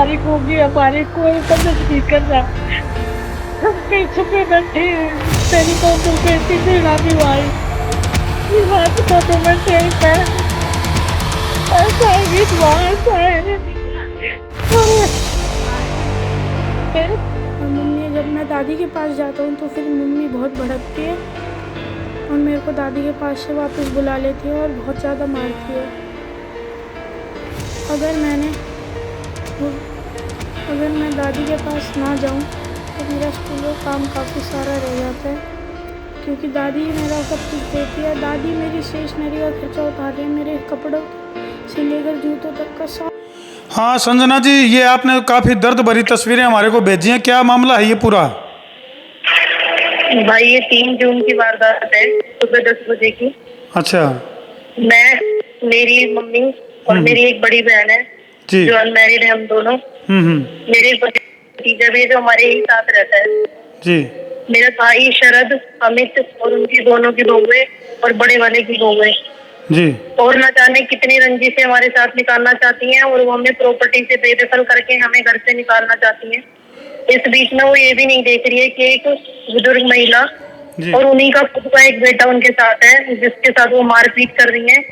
तारीख होगी, हमारी कोई मदद नहीं कर रहा। हम पीछे पे बैठे हैं, तेरी तो बेटी से रानी भाई, ये बात तो तुम्हें ठीक है, ऐसा है कि ऐसा है। और मम्मी, जब मैं दादी के पास जाता हूँ तो फिर मम्मी बहुत भड़कती है और मेरे को दादी के पास से वापस बुला लेती है और बहुत ज़्यादा मारती है। अगर मैं दादी के पास ना जाऊँ तो मेरा स्कूल का काम काफ़ी सारा रह जाता है, क्योंकि दादी मेरा सब कुछ देती है। दादी मेरी स्टेशनरी का खर्चा उठाती है, मेरे कपड़ों से लेकर जूतों तक का सब। हाँ संजना जी, ये आपने काफ़ी दर्द भरी तस्वीरें हमारे को भेजी हैं, क्या मामला है ये पूरा? भाई ये 3 जून की वारदात है, सुबह 10 बजे की। अच्छा। मैं, मेरी मम्मी और मेरी एक बड़ी बहन है जी। जो अनमैरिड है, हम दोनों। मेरे एक भतीजा भी है जो हमारे ही साथ रहता है। जी। मेरा भाई शरद, अमित और उनकी दोनों की बहुएं और बड़े वाले की बहुएं जी। और न जाने कितनी रंजिश से हमारे साथ निकालना चाहती हैं, और वो हमें प्रॉपर्टी से बेदखल करके हमें घर से निकालना चाहती हैं। इस बीच में वो ये भी नहीं देख रही है कि एक बुजुर्ग महिला और उन्हीं का खुद का एक बेटा उनके साथ है, जिसके साथ वो मारपीट कर रही है।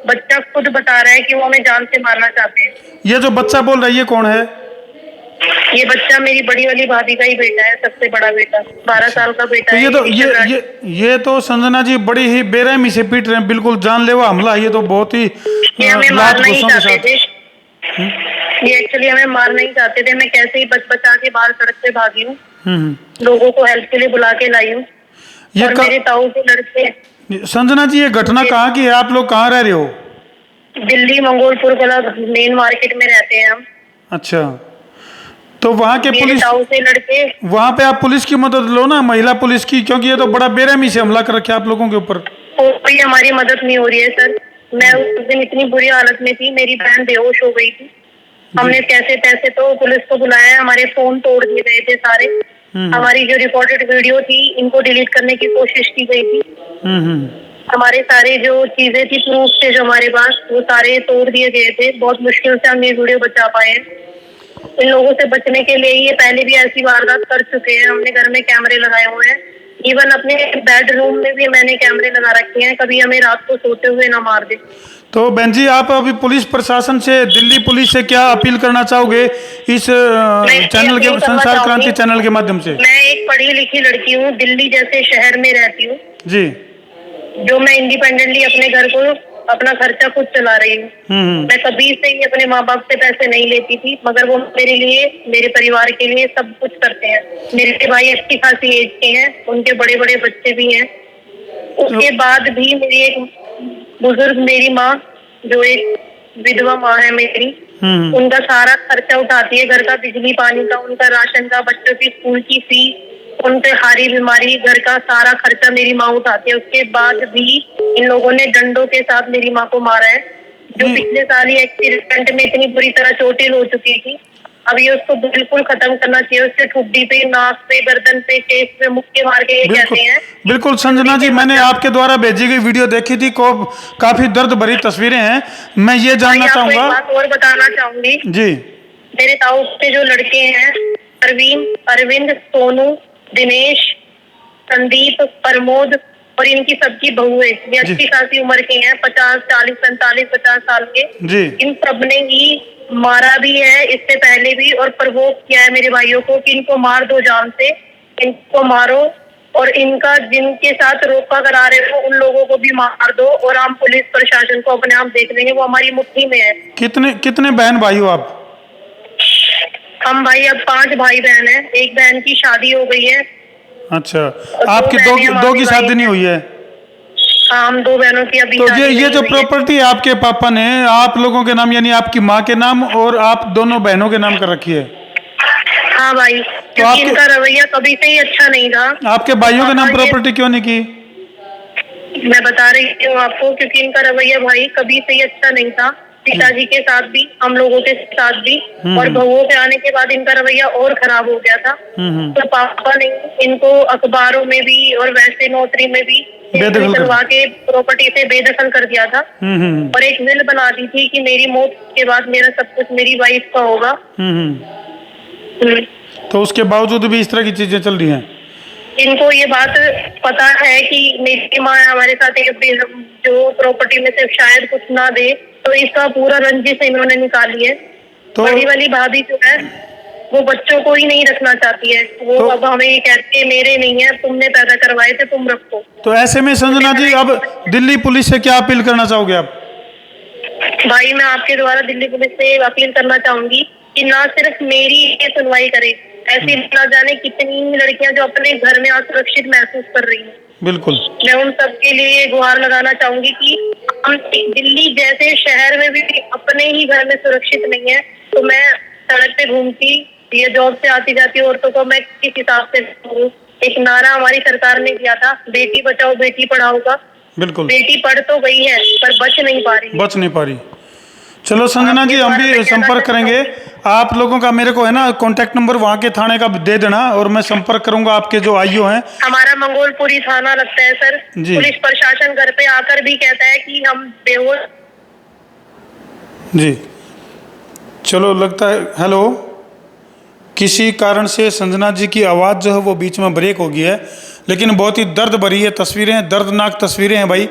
बच्चा खुद बता रहा है कि वो हमें जान से मारना चाहते हैं। ये जो बच्चा बोल रहा है ये कौन है? ये बच्चा मेरी बड़ी वाली भाभी का ही बेटा है, सबसे बड़ा बेटा, 12 साल का बेटा तो है। ये तो ये तो संजना जी बड़ी ही बेरहमी से पीट रहे हैं, बिल्कुल जानलेवा हमला। ये तो बहुत ही ये हमें मारना ही चाहते थे। ये एक्चुअली हमें मारना ही चाहते थे। मैं कैसे ही बचा के बाहर सड़क पे भागी हूँ, लोगों को हेल्प के लिए बुला के लाई हूँ। और मेरे ताऊ के लड़के। संजना जी, ये घटना कहाँ की है? आप लोग कहाँ रह रहे हो? दिल्ली मंगोलपुर कला मेन मार्केट में रहते हैं हम। अच्छा। तो वहाँ के पुलिस, से लड़के, वहाँ पे आप पुलिस की मदद लो ना, महिला पुलिस की, क्योंकि ये तो बड़ा बेरहमी से हमला कर रखा है आप लोगों के ऊपर। कोई हमारी मदद नहीं हो रही है सर। मैं उस दिन इतनी बुरी हालत में थी, मेरी बहन बेहोश हो गई थी। हमने कैसे तैसे तो पुलिस को बुलाया, हमारे फोन तोड़ दिए गए थे सारे। हमारी जो रिकॉर्डेड वीडियो थी इनको डिलीट करने की कोशिश की गई थी। हमारे सारे जो चीजें थी, प्रूफ थे जो हमारे पास, वो सारे तोड़ दिए गए थे। बहुत मुश्किल से हम ये वीडियो बचा पाए हैं। इन लोगों से बचने के लिए ये पहले भी ऐसी वारदात कर चुके हैं। हमने घर में कैमरे लगाए हुए हैं, इवन अपने बेडरूम में भी मैंने कैमरे लगा रखे हैं, कभी हमें रात को सोते हुए ना मार दे। तो बहन जी, आप अभी पुलिस प्रशासन से, दिल्ली पुलिस से क्या अपील करना चाहोगे इस चैनल के, संसार क्रांति चैनल के माध्यम से? मैं एक पढ़ी लिखी लड़की हूँ, दिल्ली जैसे शहर में रहती हूँ जी, जो मैं इंडिपेंडेंटली अपने घर को, अपना खर्चा खुद चला रही हूँ। मैं कभी से ही अपने माँ बाप से पैसे नहीं लेती थी, मगर वो मेरे लिए, मेरे परिवार के लिए सब कुछ करते हैं। मेरे भाई अच्छी खासी एज के हैं, उनके बड़े बड़े बच्चे भी हैं। उसके बाद भी मेरी एक बुजुर्ग, मेरी माँ जो एक विधवा माँ है मेरी, उनका सारा खर्चा उठाती है, घर का बिजली पानी का, उनका राशन का, बच्चों की स्कूल की फीस, उनके हारी बीमारी, घर का सारा खर्चा मेरी माँ उठाती है। उसके बाद भी इन लोगों ने डंडों के साथ मेरी माँ को मारा है, जो पिछले साल ही एक्सीडेंट में इतनी बुरी तरह चोटिल हो चुकी थी। अब ये उसको बिल्कुल खत्म करना चाहिए। उसके ठुड्डी पे, नाक पे, गर्दन पे, केस पे मुक्के मार के ये कहते हैं। बिल्कुल संजना जी, मैंने आपके द्वारा भेजी गई वीडियो देखी थी, को काफी दर्द भरी तस्वीरें हैं। मैं ये जानना चाहूंगा, एक बात और बताना चाहूंगी जी। मेरे ताऊ के जो लड़के हैं, अरविंद, सोनू, दिनेश, संदीप, प्रमोद और इनकी सबकी बहुएं, ये अच्छी खासी उम्र के हैं, 50, 40, 45, 50 साल के जी। इन सबने ही मारा भी है इससे पहले भी, और प्रवोक किया है मेरे भाइयों को कि इनको मार दो जान से, इनको मारो, और इनका जिनके साथ रोका करा रहे हो उन लोगों को भी मार दो, और हम पुलिस प्रशासन को अपने आप देख लेंगे, वो हमारी मुट्ठी में है। कितने बहन भाई हो आप? हम भाई अब 5 भाई बहन हैं। एक बहन की शादी हो गई है। अच्छा, आपकी दो की शादी नहीं हुई है? हाँ, हम 2 बहनों की अभी। तो ये जो प्रॉपर्टी आपके पापा ने आप लोगों के नाम, यानी आपकी माँ के नाम और आप दोनों बहनों के नाम कर रखी है? हाँ भाई, तो इनका रवैया कभी से ही अच्छा नहीं था। आपके भाइयों के नाम प्रॉपर्टी क्यों नहीं की? मैं बता रही हूँ आपको, क्योंकि इनका रवैया भाई कभी से ही अच्छा नहीं था। पिताजी के साथ भी, हम लोगों के साथ भी, और बहुओं के आने के बाद इनका रवैया और खराब हो गया था। तो पापा ने इनको अखबारों में भी और वैसे नौकरी में भी बेदखल कर- निकलवा के प्रॉपर्टी से बेदखल कर दिया था और एक विल बना दी थी कि मेरी मौत के बाद मेरा सब कुछ मेरी वाइफ का होगा। तो उसके बावजूद भी इस तरह की चीजें चल रही हैं। इनको ये बात पता है कि मेरी माँ हमारे साथ जो प्रॉपर्टी में से शायद कुछ ना दे, तो इसका पूरा रंजिश इन्होंने निकाली है। तो बड़ी वाली भाभी जो है वो बच्चों को ही नहीं रखना चाहती है। वो तो- अब हमें ये कहती है मेरे नहीं है, तुमने पैदा करवाए थे, तुम रखो। तो ऐसे में संजना जी अब दिल्ली पुलिस से क्या अपील करना चाहोगे आप? भाई मैं आपके द्वारा दिल्ली पुलिस से अपील करना चाहूंगी कि ना सिर्फ मेरी ये सुनवाई करे, ऐसी ना जाने कितनी लड़कियां जो अपने घर में असुरक्षित महसूस कर रही हैं। बिल्कुल। मैं उन सब के लिए गुहार लगाना चाहूंगी कि हम दिल्ली जैसे शहर में भी अपने ही घर में सुरक्षित नहीं है, तो मैं सड़क पे घूमती या जॉब से आती जाती औरतों को मैं किस हिसाब से करूं? एक नारा हमारी सरकार ने दिया था, बेटी बचाओ बेटी पढ़ाओ का। बिल्कुल। बेटी पढ़ तो गई है पर बच नहीं पा रही। बच नहीं पा रही। चलो संजना जी, हम भी संपर्क करेंगे। आप लोगों का मेरे को है ना कांटेक्ट नंबर वहाँ के थाने का दे देना और मैं संपर्क करूंगा आपके जो आईओ हैं। हमारा मंगोलपुरी थाना लगता है सर। जी। पुलिस प्रशासन घर पे आकर भी कहता है कि हम बेहोश। जी चलो, लगता है हेलो, किसी कारण से संजना जी की आवाज़ जो है वो बीच में ब्रेक हो गई है, लेकिन बहुत ही दर्द भरी ये तस्वीरें, दर्दनाक तस्वीरें हैं भाई।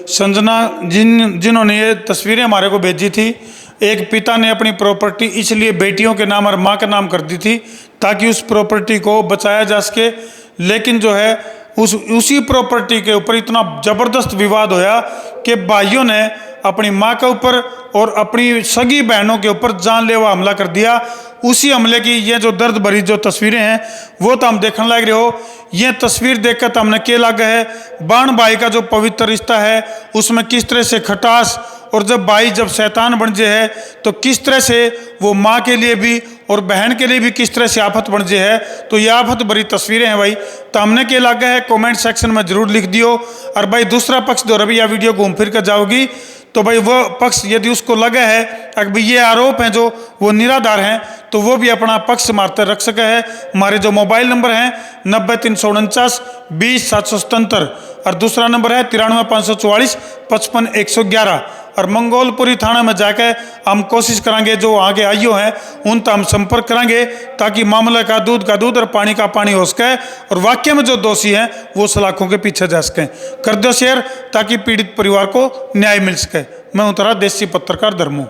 संजना जिन्होंने ये तस्वीरें हमारे को भेजी थी, एक पिता ने अपनी प्रॉपर्टी इसलिए बेटियों के नाम और माँ के नाम कर दी थी ताकि उस प्रॉपर्टी को बचाया जा सके, लेकिन जो है उसी प्रॉपर्टी के ऊपर इतना ज़बरदस्त विवाद होया कि भाइयों ने अपनी माँ के ऊपर और अपनी सगी बहनों के ऊपर जानलेवा हमला कर दिया। उसी हमले की ये जो दर्द भरी जो तस्वीरें हैं वो तो हम देखने लग रहे हो। ये तस्वीर देखकर तो हमने क्या लगा है, बाण भाई का जो पवित्र रिश्ता है उसमें किस तरह से खटास, और जब भाई जब शैतान बन जाए है तो किस तरह से वो माँ के लिए भी और बहन के लिए भी किस तरह से आफत बन जाए है। तो ये आफत भरी तस्वीरें हैं भाई। तो हमने क्या लगा है कमेंट सेक्शन में जरूर लिख दियो। और भाई दूसरा पक्ष जो रवि यह वीडियो घूम फिर कर जाओगी तो भाई वो पक्ष यदि उसको लगा है अगर भाई ये आरोप हैं जो वो निराधार हैं तो वो भी अपना पक्ष मारते रख सके है। हमारे जो मोबाइल नंबर हैं 90 349 20 777 और दूसरा नंबर है 93 544 55 111। और मंगोलपुरी थाना में जाकर हम कोशिश करेंगे जो आगे आईओ हैं उन तक हम संपर्क करेंगे ताकि मामले का दूध और पानी का पानी हो सके और वाकई में जो दोषी हैं वो सलाखों के पीछे जा सकें। कर दो शेयर ताकि पीड़ित परिवार को न्याय मिल सके। मैं उतरा देसी पत्रकार धर्मू।